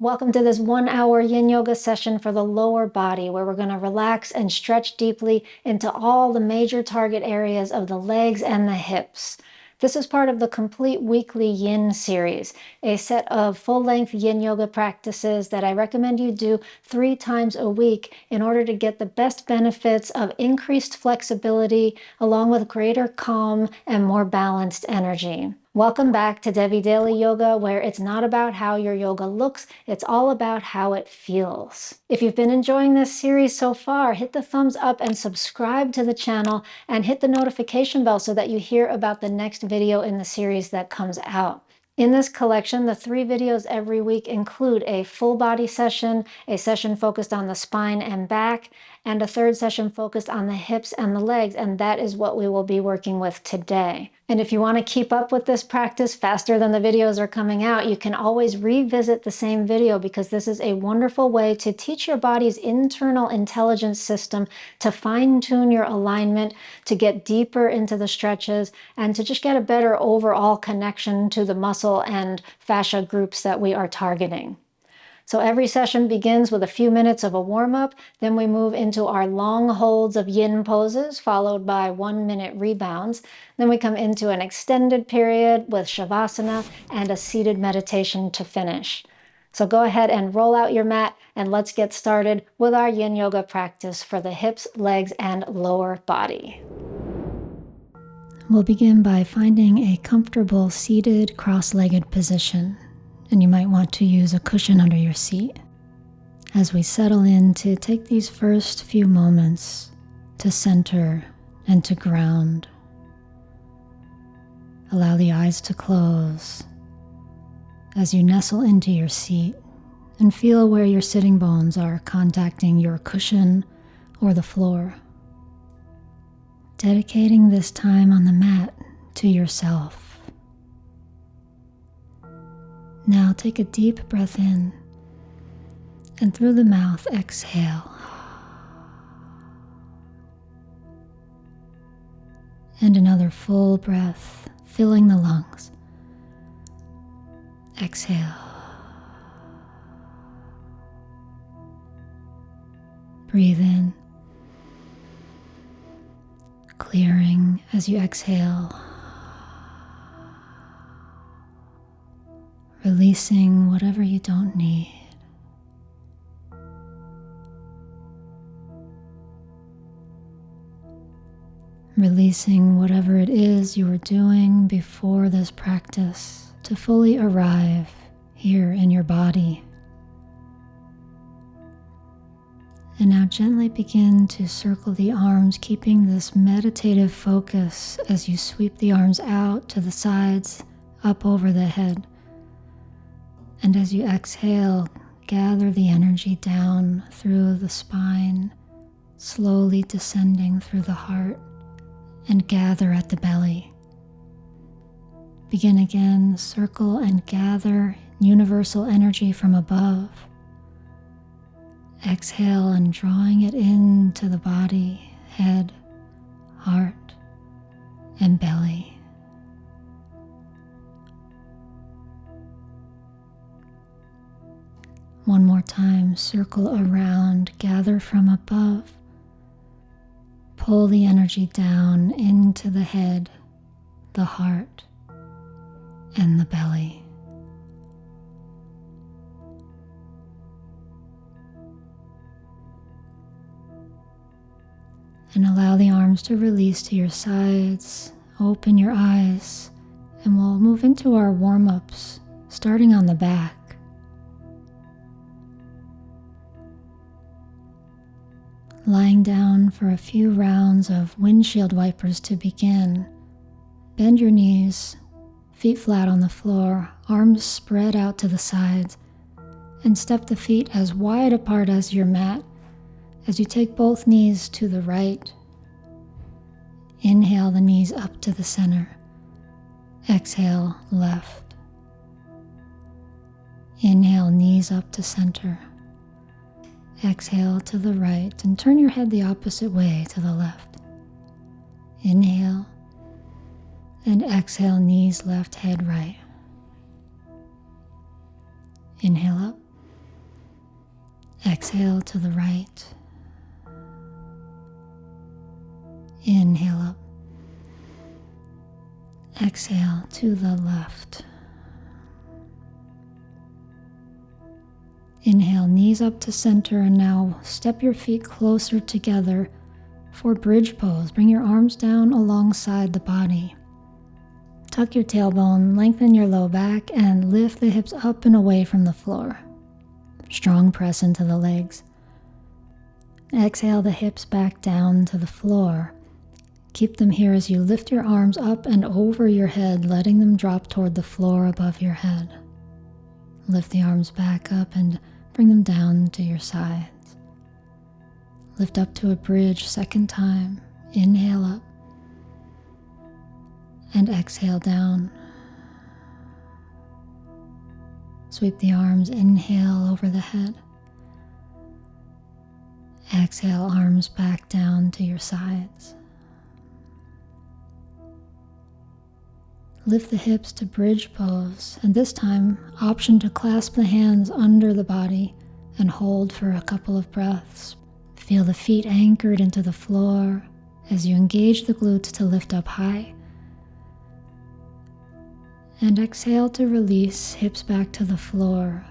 Welcome to this 1 hour Yin Yoga session for the lower body, where we're going to relax and stretch deeply into all the major target areas of the legs and the hips. This is part of the complete weekly Yin series, a set of full-length Yin Yoga practices that I recommend you do 3 times a week in order to get the best benefits of increased flexibility along with greater calm and more balanced energy. Welcome back to Devi Daily Yoga, where it's not about how your yoga looks, it's all about how it feels. If you've been enjoying this series so far, hit the thumbs up and subscribe to the channel and hit the notification bell so that you hear about the next video in the series that comes out. In this collection, the 3 videos every week include a full body session, a session focused on the spine and back, and a 3rd session focused on the hips and the legs, and that is what we will be working with today. And if you want to keep up with this practice faster than the videos are coming out, you can always revisit the same video, because this is a wonderful way to teach your body's internal intelligence system to fine-tune your alignment, to get deeper into the stretches, and to just get a better overall connection to the muscle and fascia groups that we are targeting. So every session begins with a few minutes of a warm-up, then we move into our long holds of yin poses, followed by 1-minute rebounds. Then we come into an extended period with Savasana and a seated meditation to finish. So go ahead and roll out your mat, and let's get started with our Yin Yoga practice for the hips, legs, and lower body. We'll begin by finding a comfortable seated cross-legged position. And you might want to use a cushion under your seat. As we settle in, to take these first few moments to center and to ground. Allow the eyes to close as you nestle into your seat and feel where your sitting bones are contacting your cushion or the floor. Dedicating this time on the mat to yourself. Now take a deep breath in, and through the mouth exhale. And another full breath, filling the lungs. Exhale. Breathe in, clearing as you exhale. Releasing whatever you don't need. Releasing whatever it is you were doing before this practice to fully arrive here in your body. And now gently begin to circle the arms, keeping this meditative focus as you sweep the arms out to the sides, up over the head. And as you exhale, gather the energy down through the spine, slowly descending through the heart, and gather at the belly. Begin again, circle and gather universal energy from above. Exhale and drawing it into the body, head, heart, and belly. One more time, circle around, gather from above. Pull the energy down into the head, the heart, and the belly. And allow the arms to release to your sides. Open your eyes, and we'll move into our warm-ups, starting on the back. Lying down for a few rounds of windshield wipers to begin. Bend your knees, feet flat on the floor, arms spread out to the sides, and step the feet as wide apart as your mat as you take both knees to the right. Inhale the knees up to the center. Exhale, left. Inhale, knees up to center. Exhale to the right, and turn your head the opposite way to the left. Inhale, and exhale, knees left, head right. Inhale up. exhale to the right. Inhale up. Exhale to the left. Inhale, knees up to center, and now step your feet closer together for bridge pose. Bring your arms down alongside the body. Tuck your tailbone, lengthen your low back, and lift the hips up and away from the floor. Strong press into the legs. Exhale the hips back down to the floor. Keep them here as you lift your arms up and over your head, letting them drop toward the floor above your head. Lift the arms back up and bring them down to your sides. Lift up to a bridge, second time. Inhale up. And exhale down. Sweep the arms, inhale over the head. Exhale, arms back down to your sides. Lift the hips to bridge pose, and this time, option to clasp the hands under the body and hold for a couple of breaths. Feel the feet anchored into the floor as you engage the glutes to lift up high. And exhale to release, hips back to the floor.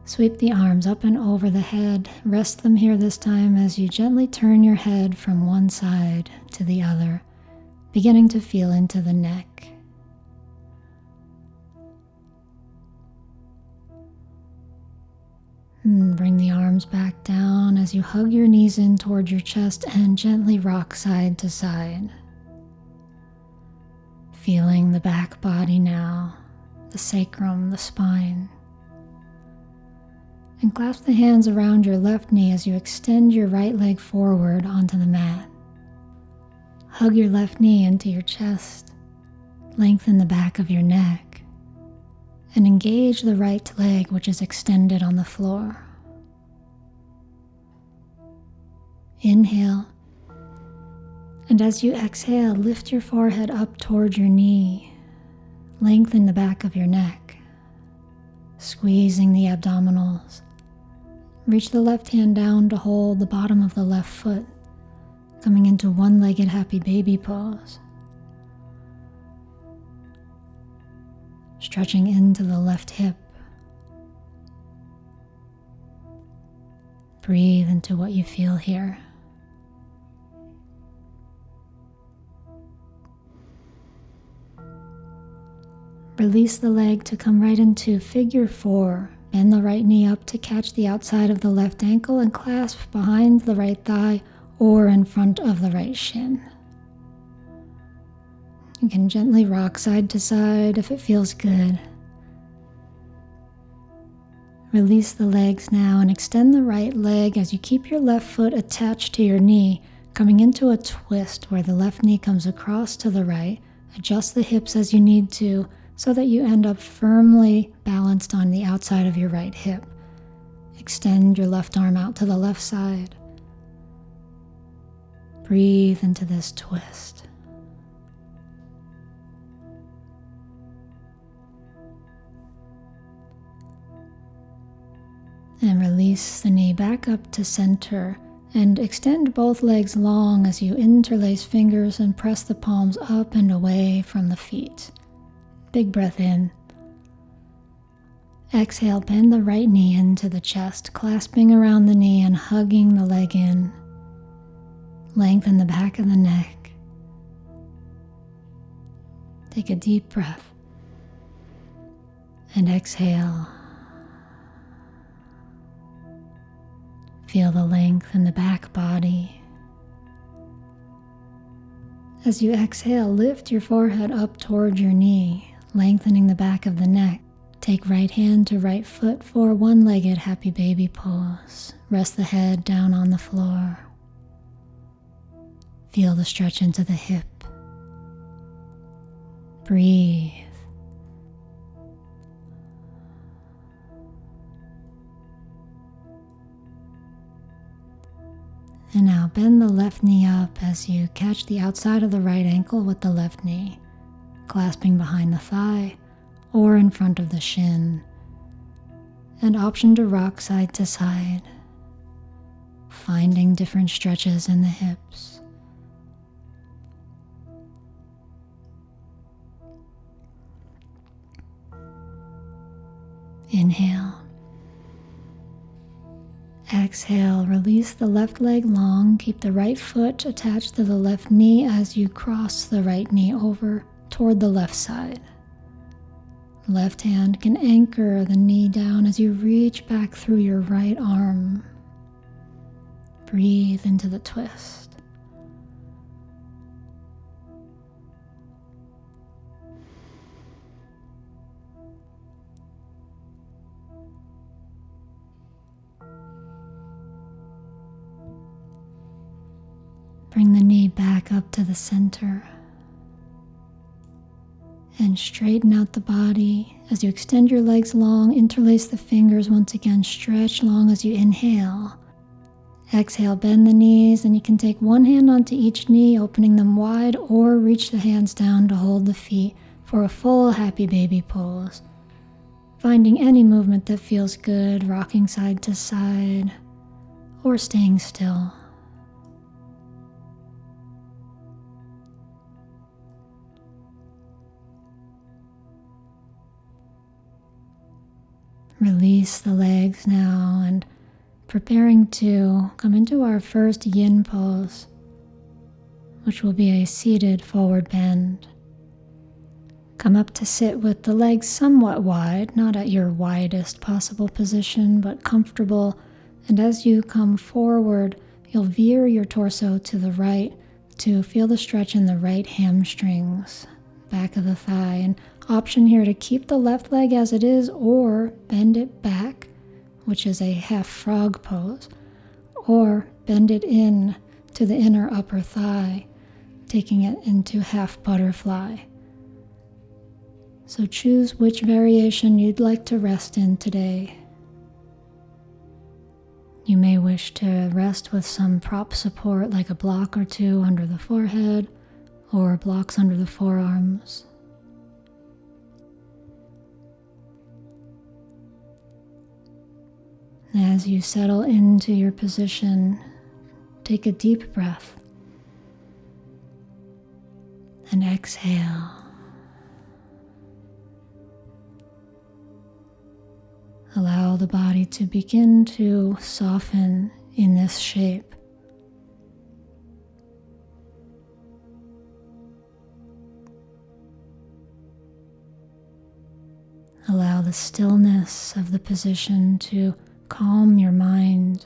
Sweep the arms up and over the head. Rest them here this time as you gently turn your head from one side to the other, beginning to feel into the neck. And bring the arms back down as you hug your knees in toward your chest and gently rock side to side. Feeling the back body now, the sacrum, the spine. And clasp the hands around your left knee as you extend your right leg forward onto the mat. Hug your left knee into your chest, lengthen the back of your neck, and engage the right leg which is extended on the floor. Inhale. And as you exhale, lift your forehead up toward your knee. Lengthen the back of your neck, squeezing the abdominals. Reach the left hand down to hold the bottom of the left foot, coming into one-legged happy baby pose. Stretching into the left hip. Breathe into what you feel here. Release the leg to come right into figure 4. Bend the right knee up to catch the outside of the left ankle and clasp behind the right thigh or in front of the right shin. You can gently rock side to side if it feels good. Release the legs now and extend the right leg as you keep your left foot attached to your knee, coming into a twist where the left knee comes across to the right. Adjust the hips as you need to, so that you end up firmly balanced on the outside of your right hip. Extend your left arm out to the left side. Breathe into this twist. And release the knee back up to center and extend both legs long as you interlace fingers and press the palms up and away from the feet. Big breath in. Exhale, bend the right knee into the chest, clasping around the knee and hugging the leg in. Lengthen the back of the neck. Take a deep breath. And exhale. Feel the length in the back body. As you exhale, lift your forehead up toward your knee, lengthening the back of the neck. Take right hand to right foot for one-legged happy baby pose. Rest the head down on the floor. Feel the stretch into the hip. Breathe. And now bend the left knee up as you catch the outside of the right ankle with the left knee, clasping behind the thigh or in front of the shin. and option to rock side to side, finding different stretches in the hips. Inhale. Exhale, release the left leg long. Keep the right foot attached to the left knee as you cross the right knee over toward the left side. Left hand can anchor the knee down as you reach back through your right arm. Breathe into the twist. Bring the knee back up to the center and straighten out the body as you extend your legs long. Interlace the fingers once again. Stretch long as you inhale. Exhale, bend the knees, and you can take one hand onto each knee, opening them wide, or reach the hands down to hold the feet for a full happy baby pose. Finding any movement that feels good, rocking side to side, or staying still. Release the legs now and preparing to come into our first yin pose, which will be a seated forward bend. Come up to sit with the legs somewhat wide, not at your widest possible position, but comfortable. And as you come forward, you'll veer your torso to the right to feel the stretch in the right hamstrings, back of the thigh. And option here to keep the left leg as it is or bend it back, which is a half frog pose, or bend it in to the inner upper thigh, taking it into half butterfly. So choose which variation you'd like to rest in today. You may wish to rest with some prop support like a block or two under the forehead or blocks under the forearms. As you settle into your position, take a deep breath and exhale. Allow the body to begin to soften in this shape. Allow the stillness of the position to calm your mind.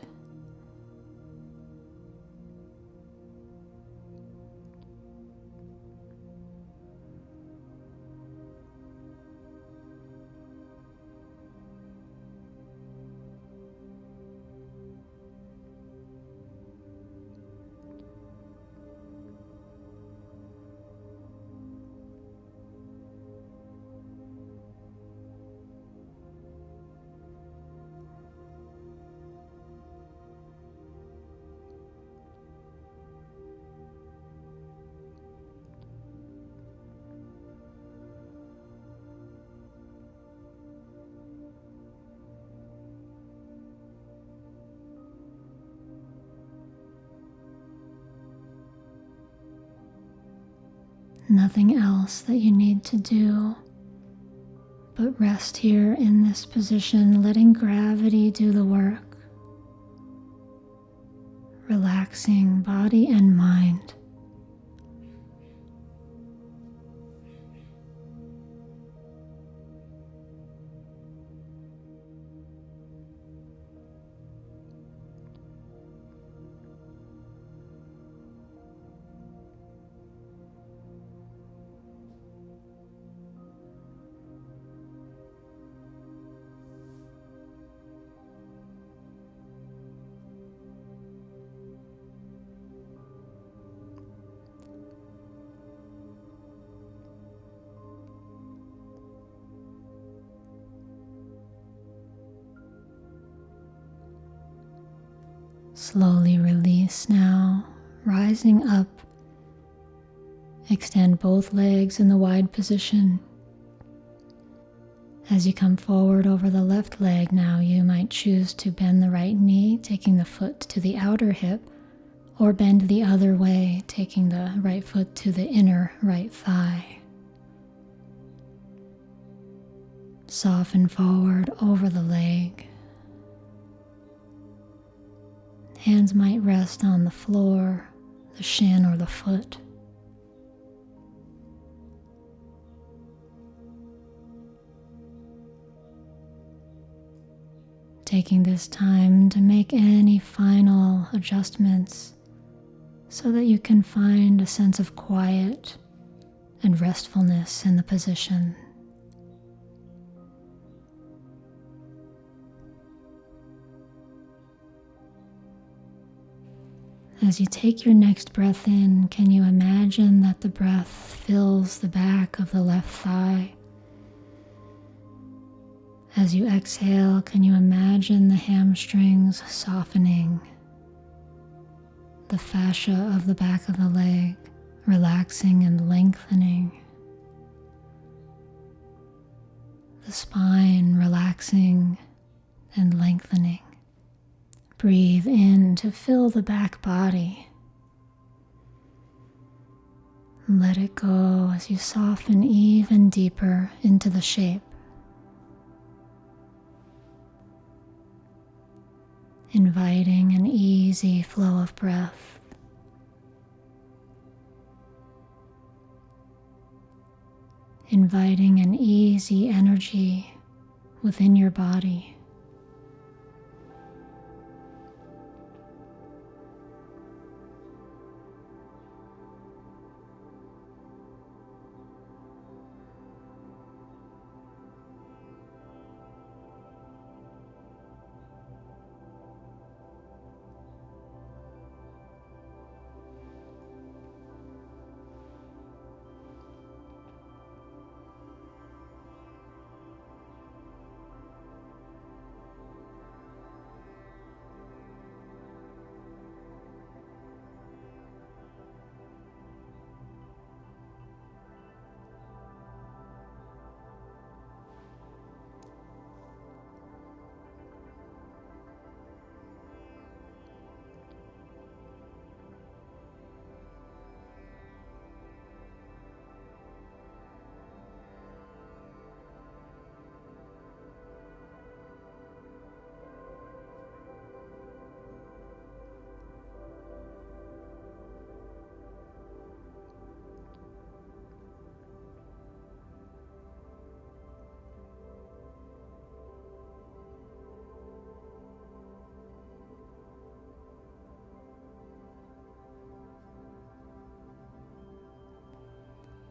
Nothing else that you need to do, but rest here in this position, letting gravity do the work, relaxing body and mind. Slowly release now, rising up. Extend both legs in the wide position. As you come forward over the left leg now, you might choose to bend the right knee, taking the foot to the outer hip, or bend the other way, taking the right foot to the inner right thigh. Soften forward over the leg. Hands might rest on the floor, the shin, or the foot. Taking this time to make any final adjustments so that you can find a sense of quiet and restfulness in the position. As you take your next breath in, can you imagine that the breath fills the back of the left thigh? As you exhale, can you imagine the hamstrings softening, the fascia of the back of the leg relaxing and lengthening, the spine relaxing and lengthening? Breathe in to fill the back body. Let it go as you soften even deeper into the shape. Inviting an easy flow of breath. Inviting an easy energy within your body.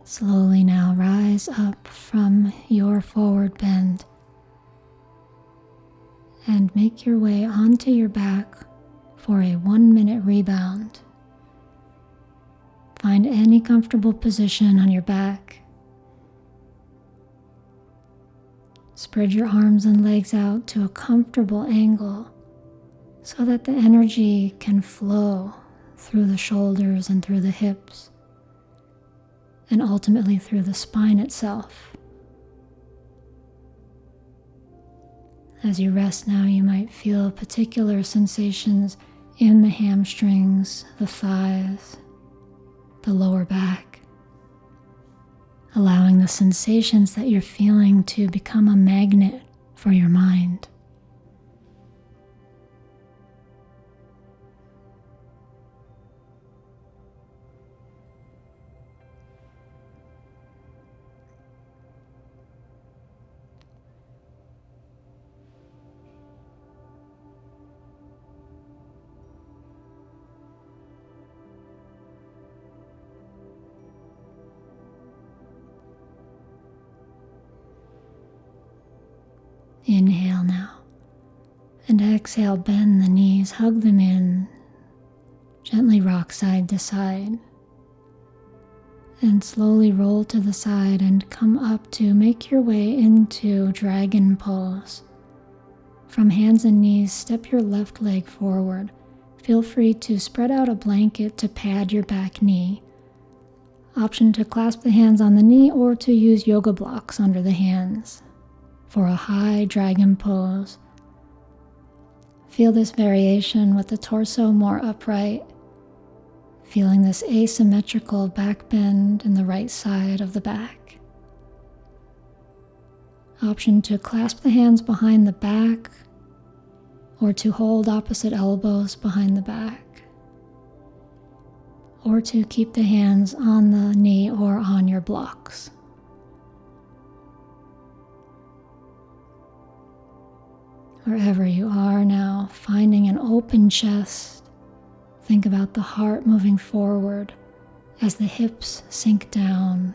Slowly now rise up from your forward bend and make your way onto your back for a 1-minute rebound. Find any comfortable position on your back. Spread your arms and legs out to a comfortable angle so that the energy can flow through the shoulders and through the hips, and ultimately through the spine itself. As you rest now, you might feel particular sensations in the hamstrings, the thighs, the lower back, allowing the sensations that you're feeling to become a magnet for your mind. Inhale now, and exhale, bend the knees, hug them in, gently rock side to side, and slowly roll to the side and come up to make your way into dragon pose. From hands and knees, step your left leg forward. Feel free to spread out a blanket to pad your back knee. Option to clasp the hands on the knee or to use yoga blocks under the hands. for a high dragon pose. Feel this variation with the torso more upright, feeling this asymmetrical back bend in the right side of the back. Option to clasp the hands behind the back or to hold opposite elbows behind the back, or to keep the hands on the knee or on your blocks. Wherever you are now, finding an open chest, think about the heart moving forward as the hips sink down.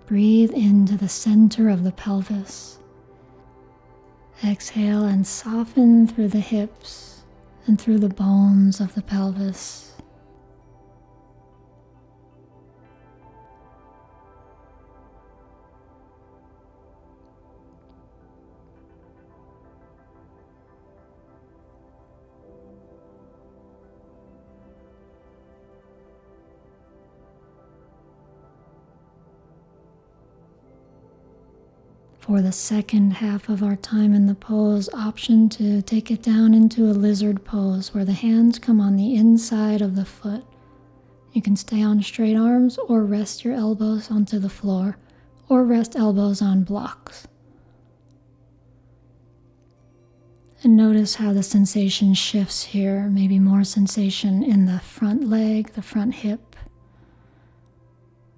Breathe into the center of the pelvis. Exhale and soften through the hips and through the bones of the pelvis. For the second half of our time in the pose, option to take it down into a lizard pose where the hands come on the inside of the foot. You can stay on straight arms or rest your elbows onto the floor or rest elbows on blocks. And notice how the sensation shifts here, maybe more sensation in the front leg, the front hip,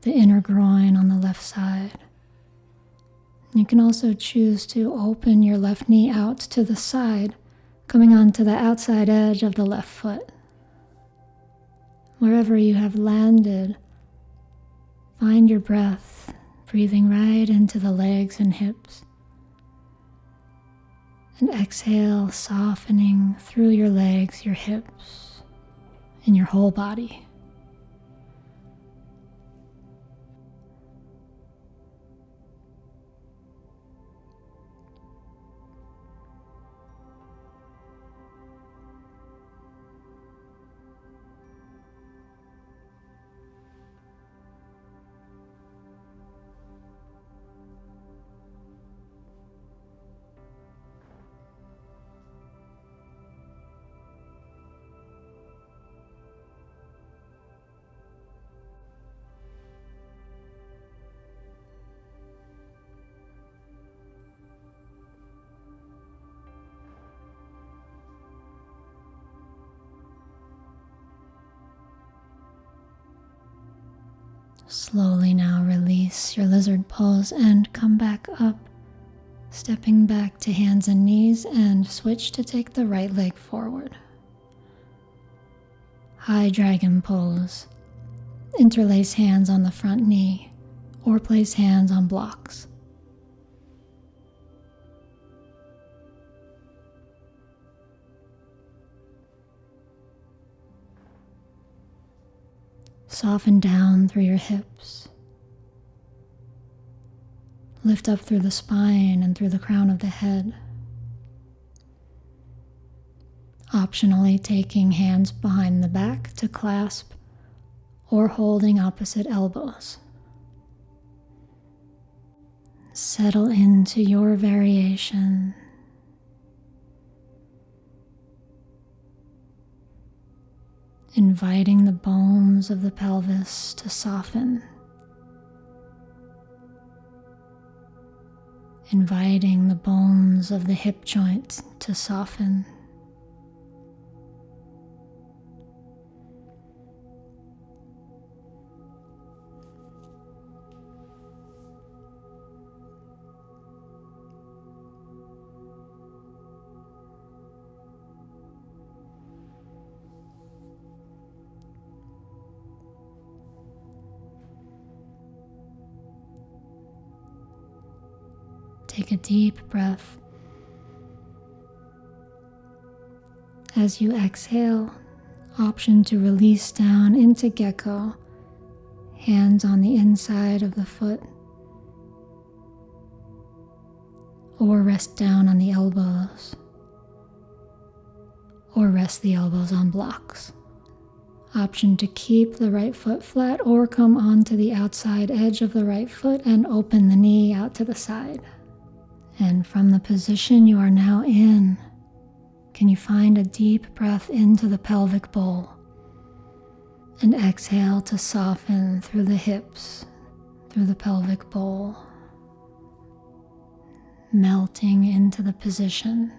the inner groin on the left side. You can also choose to open your left knee out to the side, coming onto the outside edge of the left foot. Wherever you have landed, find your breath, breathing right into the legs and hips. And exhale, softening through your legs, your hips, and your whole body. Slowly now release your lizard pose and come back up, stepping back to hands and knees, and switch to take the right leg forward. High dragon pose. Interlace hands on the front knee or place hands on blocks. Soften down through your hips. Lift up through the spine and through the crown of the head. Optionally taking hands behind the back to clasp or holding opposite elbows. Settle into your variation. Inviting the bones of the pelvis to soften. Inviting the bones of the hip joint to soften. Take a deep breath. As you exhale, option to release down into gecko, hands on the inside of the foot, or rest down on the elbows, or rest the elbows on blocks. Option to keep the right foot flat or come onto the outside edge of the right foot and open the knee out to the side. And from the position you are now in, can you find a deep breath into the pelvic bowl and exhale to soften through the hips, through the pelvic bowl, melting into the position,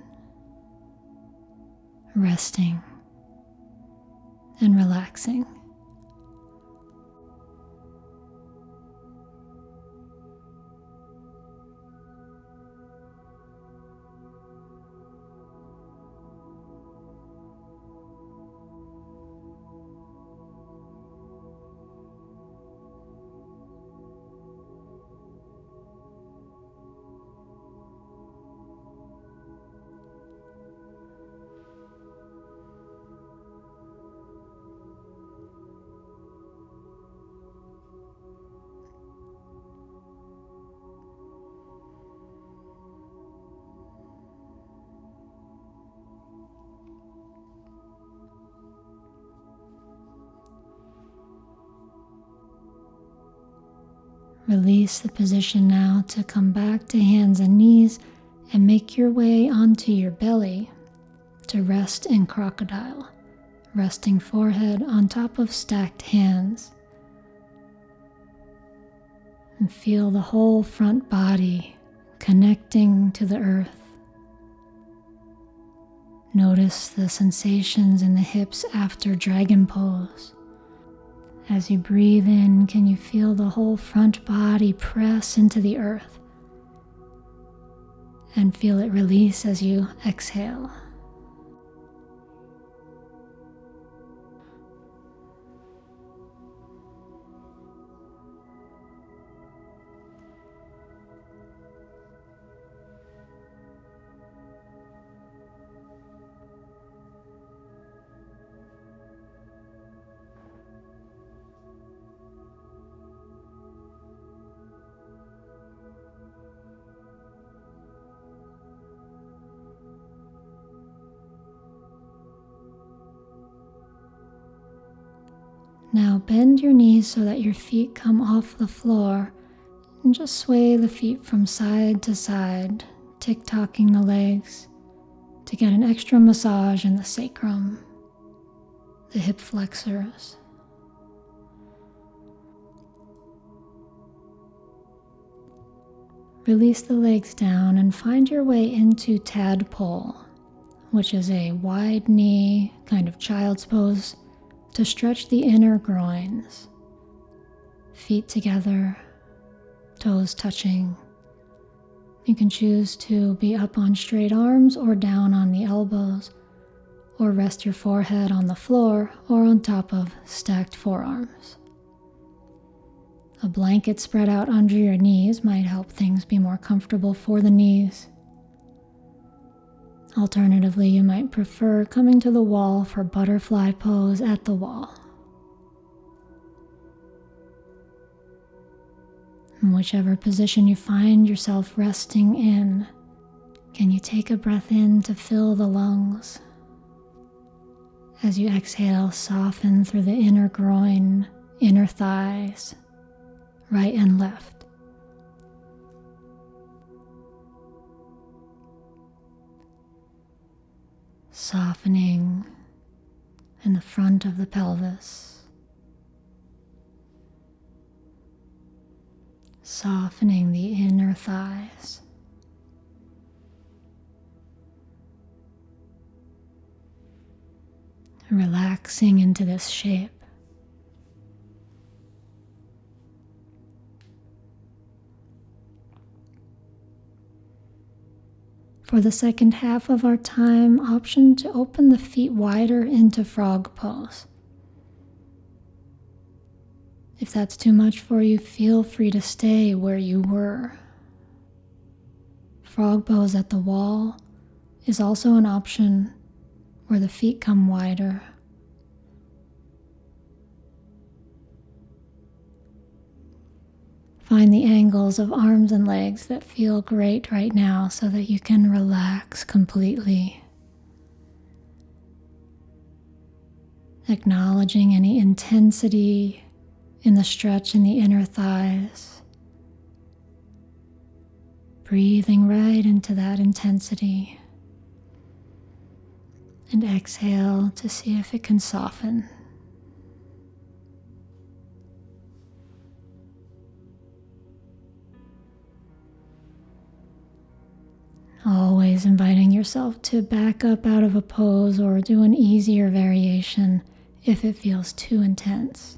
resting and relaxing. Release the position now to come back to hands and knees and make your way onto your belly to rest in crocodile, resting forehead on top of stacked hands. And feel the whole front body connecting to the earth. Notice the sensations in the hips after dragon pose. As you breathe in, can you feel the whole front body press into the earth? And feel it release as you exhale. Now bend your knees so that your feet come off the floor and just sway the feet from side to side, tick-tocking the legs to get an extra massage in the sacrum, the hip flexors. Release the legs down and find your way into tadpole, which is a wide knee, kind of child's pose, to stretch the inner groins. Feet together, toes touching. You can choose to be up on straight arms or down on the elbows, or rest your forehead on the floor or on top of stacked forearms. A blanket spread out under your knees might help things be more comfortable for the knees. Alternatively, you might prefer coming to the wall for butterfly pose at the wall. In whichever position you find yourself resting in, can you take a breath in to fill the lungs? As you exhale, soften through the inner groin, inner thighs, right and left. Softening in the front of the pelvis. Softening the inner thighs. Relaxing into this shape. For the second half of our time, option to open the feet wider into frog pose. If that's too much for you, feel free to stay where you were. Frog pose at the wall is also an option where the feet come wider. Find the angles of arms and legs that feel great right now so that you can relax completely. acknowledging any intensity in the stretch in the inner thighs. Breathing right into that intensity. And exhale to see if it can soften. Always inviting yourself to back up out of a pose or do an easier variation if it feels too intense.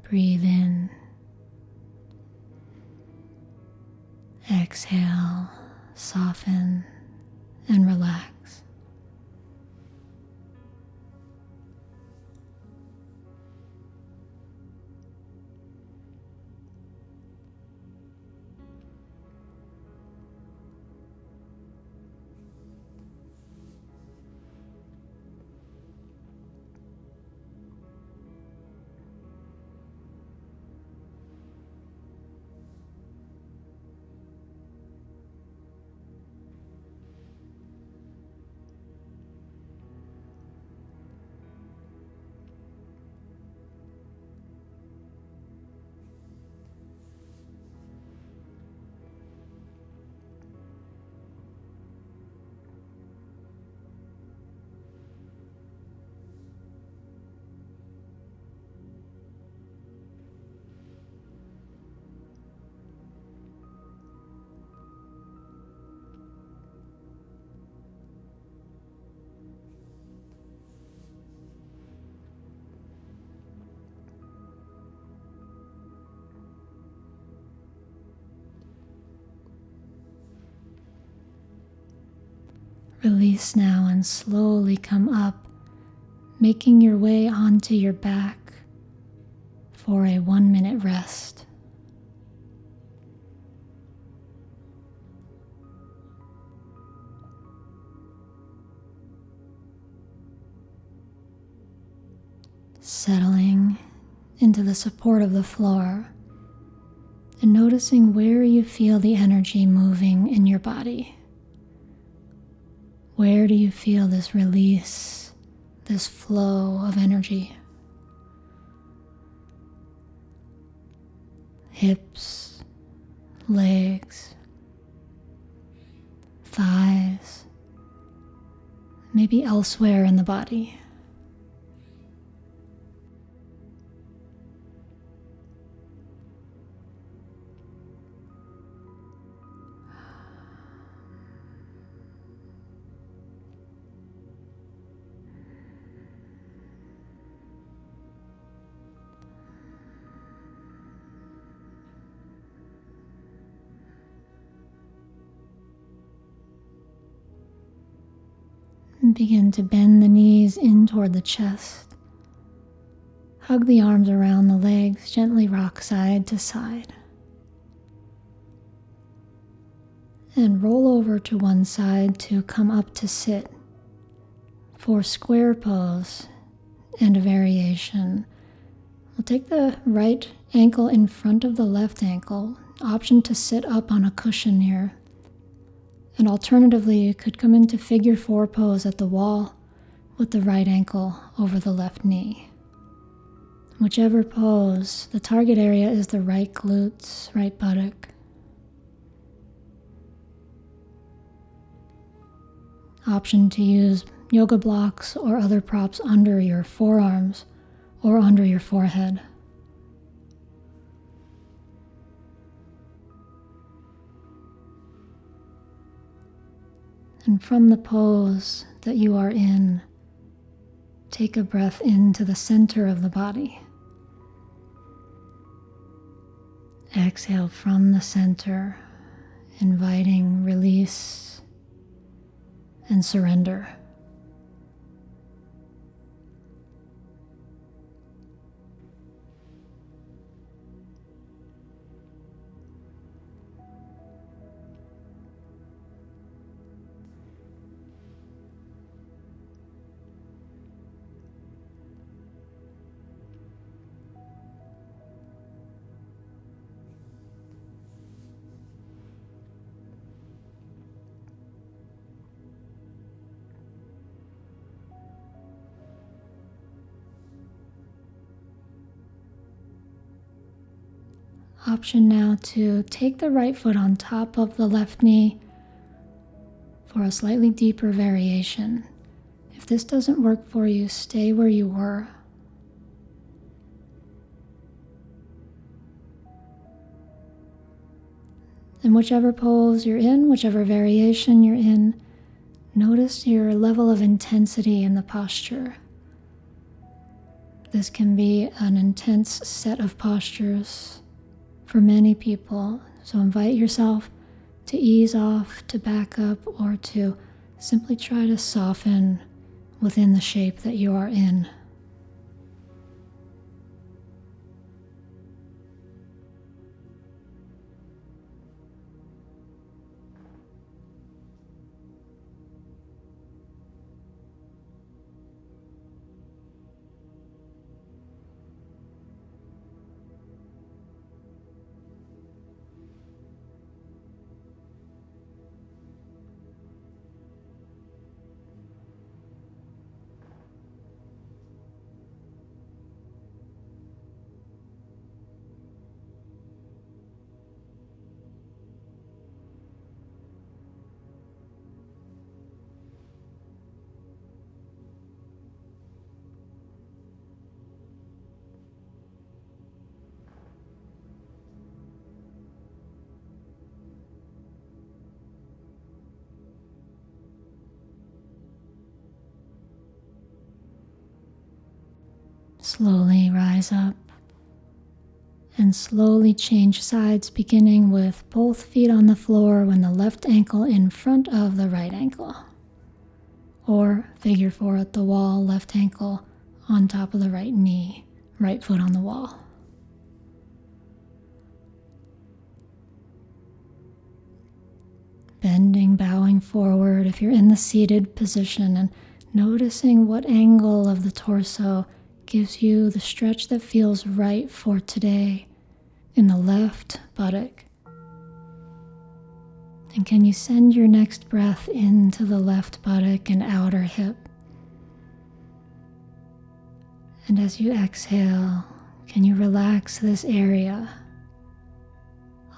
Breathe in. Exhale, soften, and relax. Release now and slowly come up, making your way onto your back for a 1-minute rest. Settling into the support of the floor and noticing where you feel the energy moving in your body. Where do you feel this release, this flow of energy? Hips, legs, thighs, maybe elsewhere in the body. And begin to bend the knees in toward the chest. Hug the arms around the legs, gently rock side to side. And roll over to one side to come up to sit. For square pose and a variation, we'll take the right ankle in front of the left ankle, option to sit up on a cushion here. And alternatively, you could come into figure 4 pose at the wall with the right ankle over the left knee. Whichever pose, the target area is the right glutes, right buttock. Option to use yoga blocks or other props under your forearms or under your forehead. And from the pose that you are in, take a breath into the center of the body. Exhale from the center, inviting release and surrender. option now to take the right foot on top of the left knee for a slightly deeper variation. If this doesn't work for you, stay where you were. And whichever pose you're in, whichever variation you're in, notice your level of intensity in the posture. This can be an intense set of postures for many people, so invite yourself to ease off, to back up, or to simply try to soften within the shape that you are in. Slowly rise up and slowly change sides, beginning with both feet on the floor when the left ankle in front of the right ankle. Or figure four at the wall, left ankle on top of the right knee, right foot on the wall. Bending, bowing forward if you're in the seated position, and noticing what angle of the torso gives you the stretch that feels right for today in the left buttock. And can you send your next breath into the left buttock and outer hip? And as you exhale, can you relax this area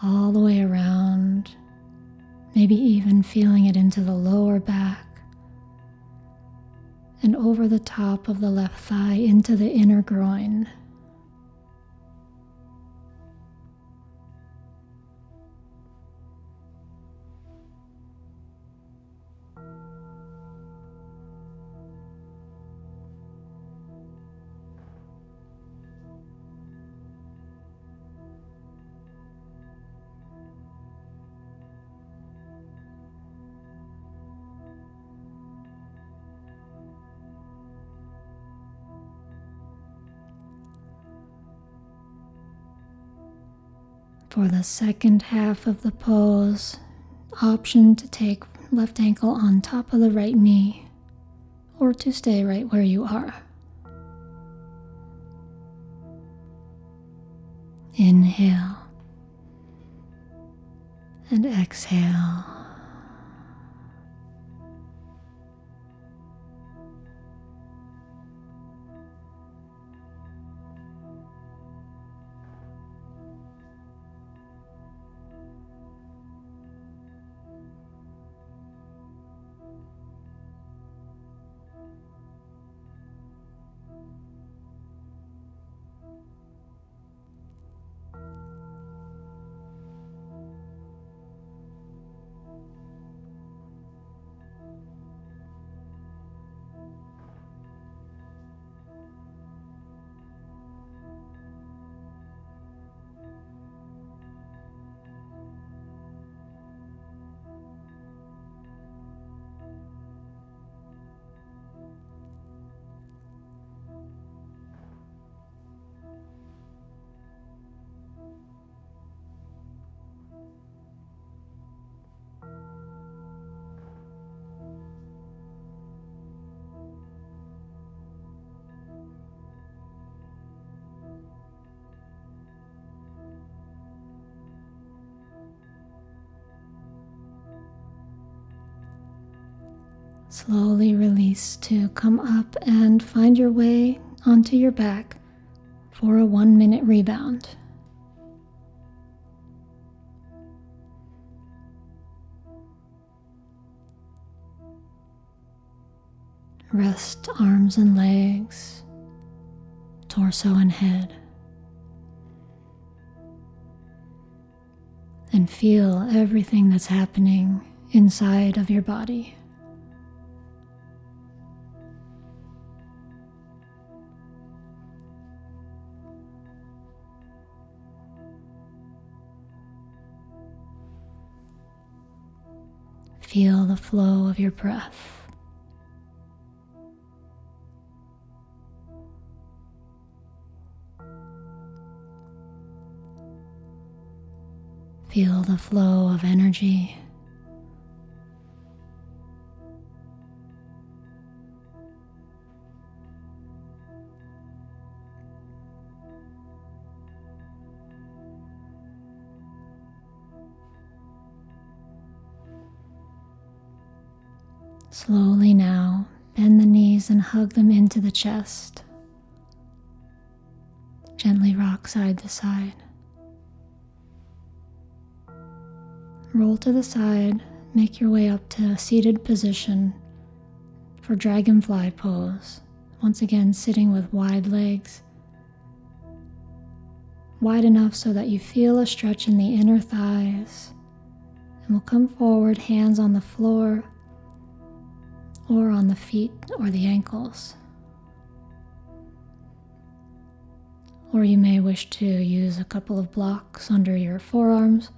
all the way around, maybe even feeling it into the lower back and over the top of the left thigh into the inner groin. For the second half of the pose, option to take left ankle on top of the right knee or to stay right where you are. Inhale and exhale. Slowly release to come up and find your way onto your back for a 1-minute rebound. Rest arms and legs, torso and head. And feel everything that's happening inside of your body. Feel the flow of your breath. Feel the flow of energy. Slowly now, bend the knees and hug them into the chest. Gently rock side to side. Roll to the side, make your way up to a seated position for dragonfly pose. Once again, sitting with wide legs. Wide enough so that you feel a stretch in the inner thighs. And we'll come forward, hands on the floor or on the feet or the ankles. Or you may wish to use a couple of blocks under your forearms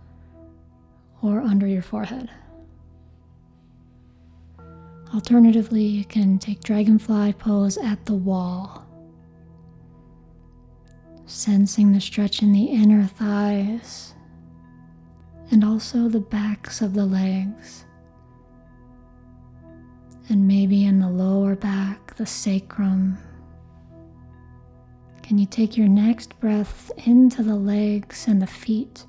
or under your forehead. Alternatively, you can take dragonfly pose at the wall, sensing the stretch in the inner thighs and also the backs of the legs, and maybe in the lower back, the sacrum. Can you take your next breath into the legs and the feet?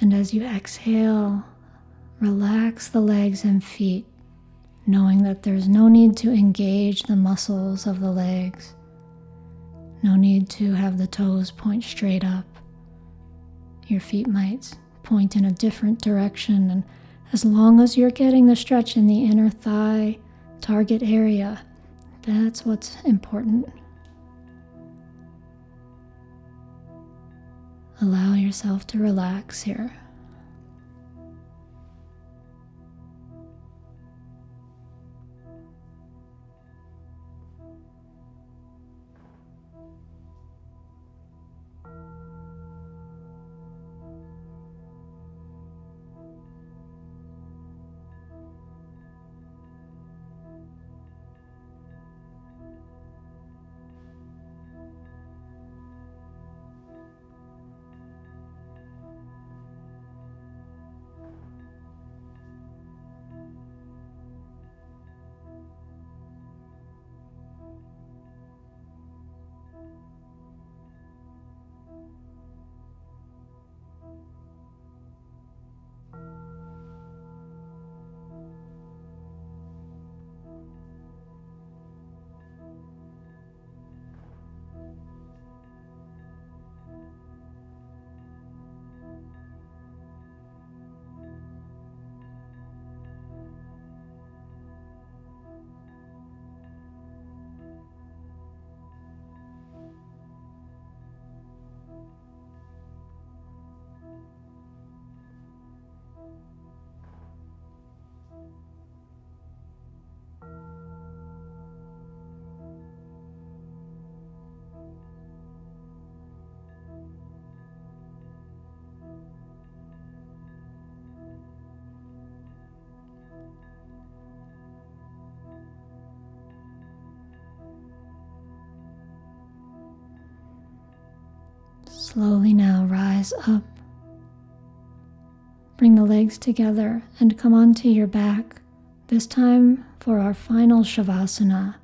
And as you exhale, relax the legs and feet, knowing that there's no need to engage the muscles of the legs. No need to have the toes point straight up. Your feet might point in a different direction, and as long as you're getting the stretch in the inner thigh target area, that's what's important. Allow yourself to relax here. Slowly now rise up. Bring the legs together and come onto your back, this time for our final Shavasana,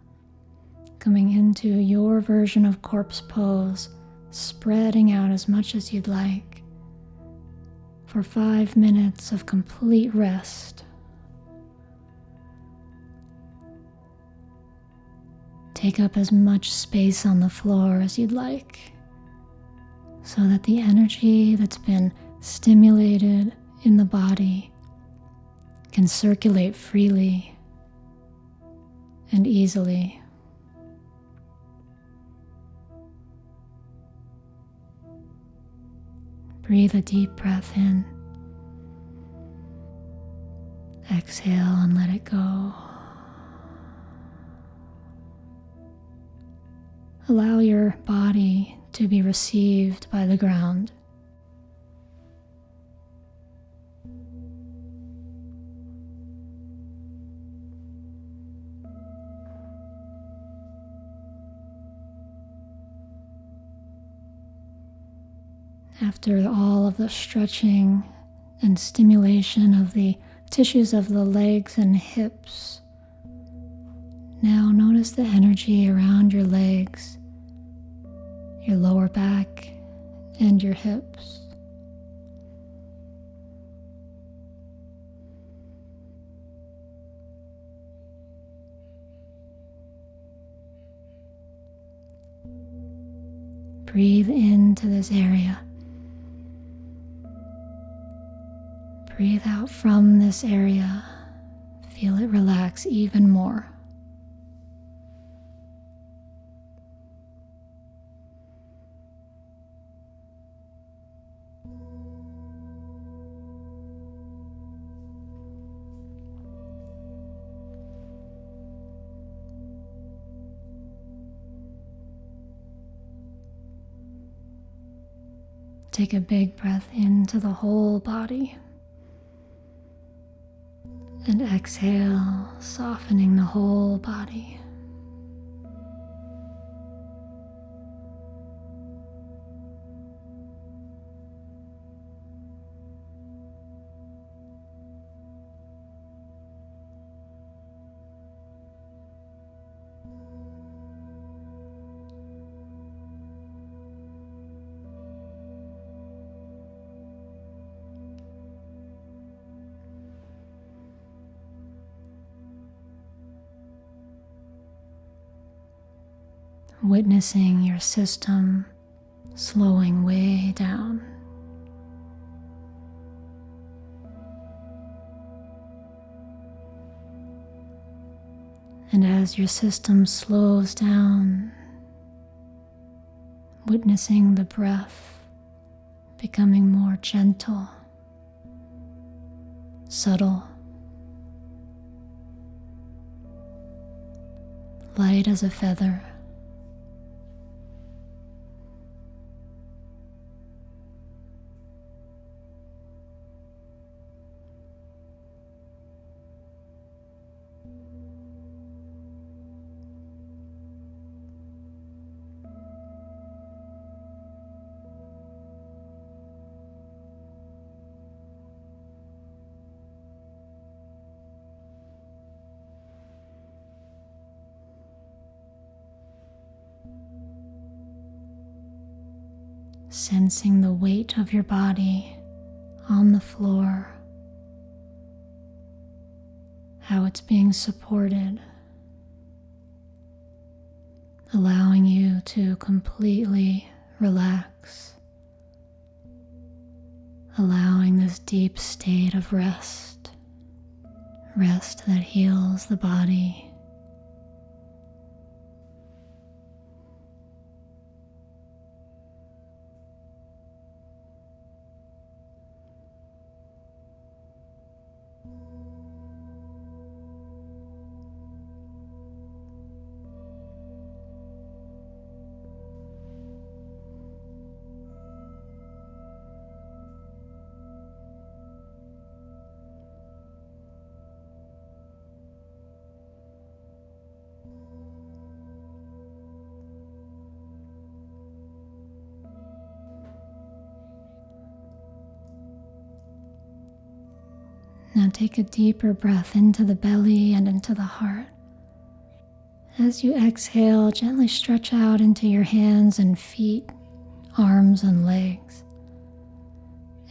coming into your version of corpse pose, spreading out as much as you'd like for 5 minutes of complete rest. Take up as much space on the floor as you'd like, so that the energy that's been stimulated in the body can circulate freely and easily. Breathe a deep breath in. Exhale and let it go. Allow your body to be received by the ground. After all of the stretching and stimulation of the tissues of the legs and hips, now notice the energy around your legs, your lower back, and your hips. Breathe into this area. Breathe out from this area. Feel it relax even more. Take a big breath into the whole body. And exhale, softening the whole body. Witnessing your system slowing way down. And as your system slows down, witnessing the breath becoming more gentle, subtle, light as a feather. Sensing the weight of your body on the floor, how it's being supported, allowing you to completely relax, allowing this deep state of rest that heals the body. Now take a deeper breath into the belly and into the heart. As you exhale, gently stretch out into your hands and feet, arms and legs.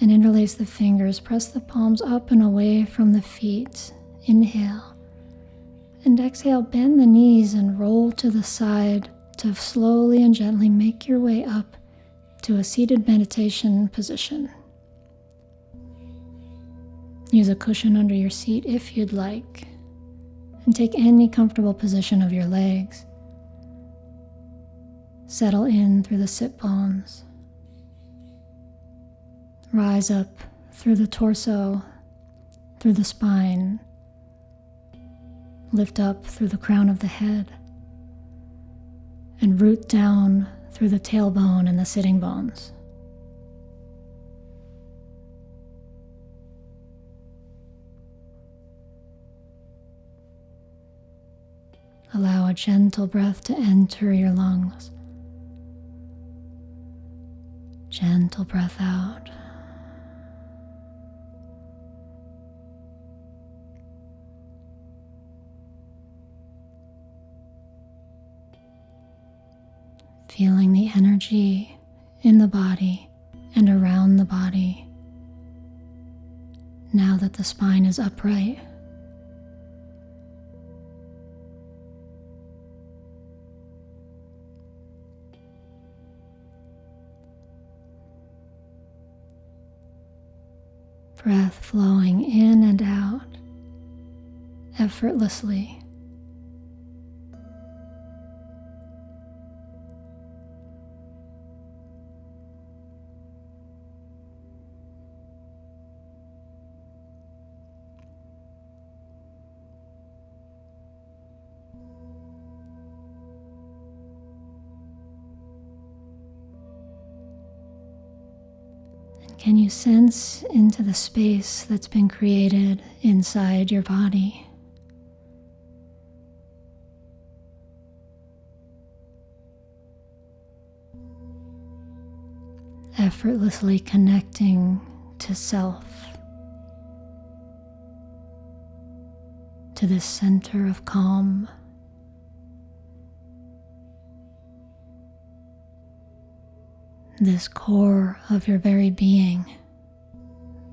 And interlace the fingers, press the palms up and away from the feet. Inhale. And exhale, bend the knees and roll to the side to slowly and gently make your way up to a seated meditation position. Use a cushion under your seat if you'd like. And take any comfortable position of your legs. Settle in through the sit bones. Rise up through the torso, through the spine. Lift up through the crown of the head. And root down through the tailbone and the sitting bones. Allow a gentle breath to enter your lungs. Gentle breath out. Feeling the energy in the body and around the body now that the spine is upright. Breath flowing in and out effortlessly. Can you sense into the space that's been created inside your body? Effortlessly connecting to self, to this center of calm. This core of your very being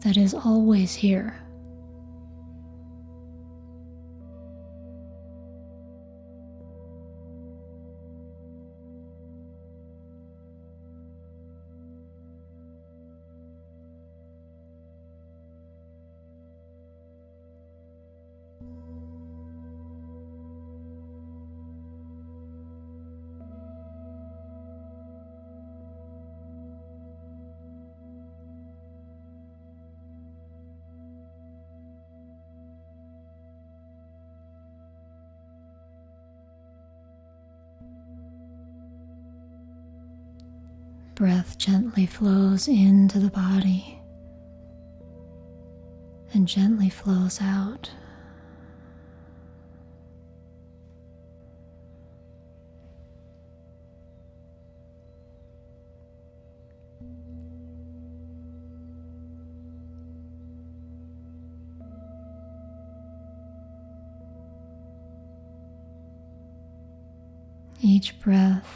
that is always here. Breath gently flows into the body and gently flows out. Each breath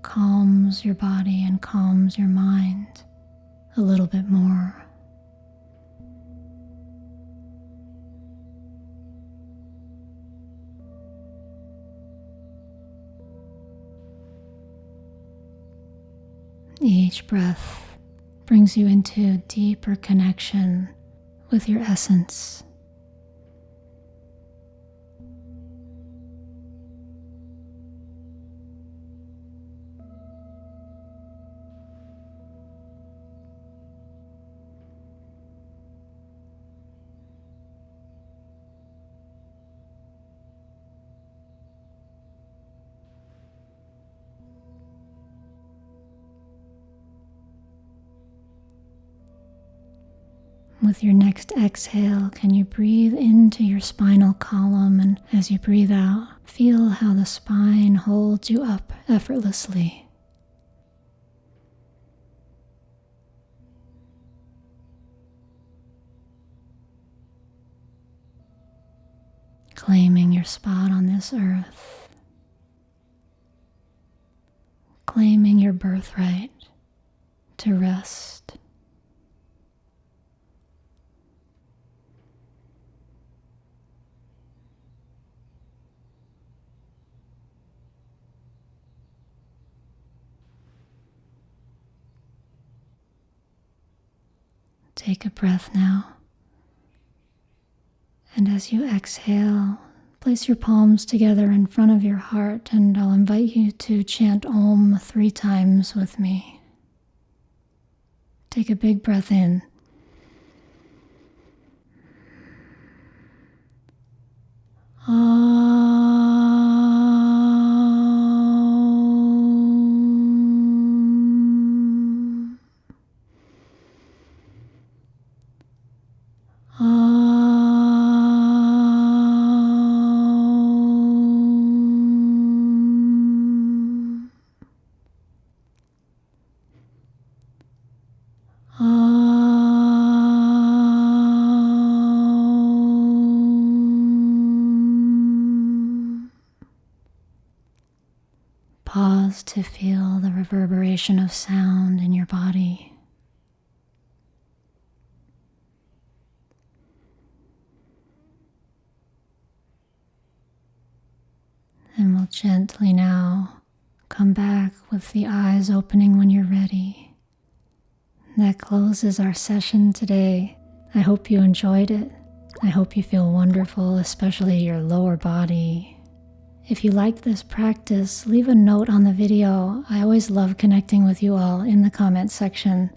calms your body and calms your mind a little bit more. Each breath brings you into deeper connection with your essence. With your next exhale, can you breathe into your spinal column, and as you breathe out, feel how the spine holds you up effortlessly. Claiming your spot on this earth, claiming your birthright to rest. Take a breath now And as you exhale, place your palms together in front of your heart, and I'll invite you to chant Om 3 times with me. Take a big breath in. Pause to feel the reverberation of sound in your body. And we'll gently now come back with the eyes opening when you're ready. That closes our session today. I hope you enjoyed it. I hope you feel wonderful, especially your lower body. If you liked this practice, leave a note on the video. I always love connecting with you all in the comments section.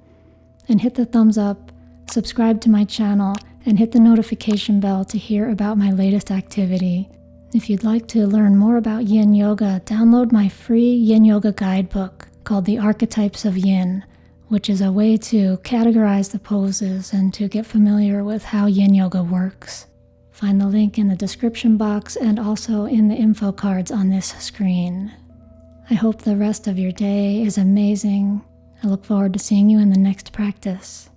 And hit the thumbs up, subscribe to my channel, and hit the notification bell to hear about my latest activity. If you'd like to learn more about Yin Yoga, download my free Yin Yoga guidebook called The Archetypes of Yin, which is a way to categorize the poses and to get familiar with how Yin Yoga works. Find the link in the description box and also in the info cards on this screen. I hope the rest of your day is amazing. I look forward to seeing you in the next practice.